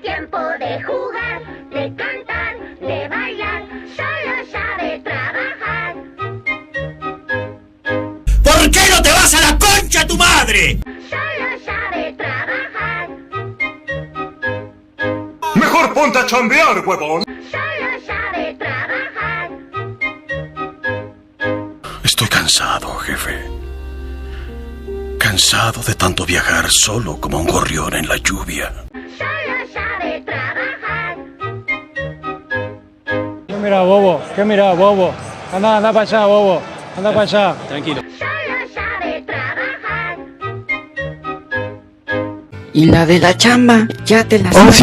tiempo de jugar, de cantar, de bailar, solo sabe trabajar. ¿Por qué no te vas a la concha a tu madre? Solo sabe trabajar. Mejor ponte a chambear, huevón. Solo sabe trabajar. Estoy cansado, jefe. Cansado de tanto viajar solo como un gorrión en la lluvia. Solo sabe trabajar. ¿Qué mira, bobo? ¿Qué mira, bobo? Anda para allá, bobo. Anda para allá. Tranquilo. Solo sabe trabajar. Y la de la chamba, ya te la sabes.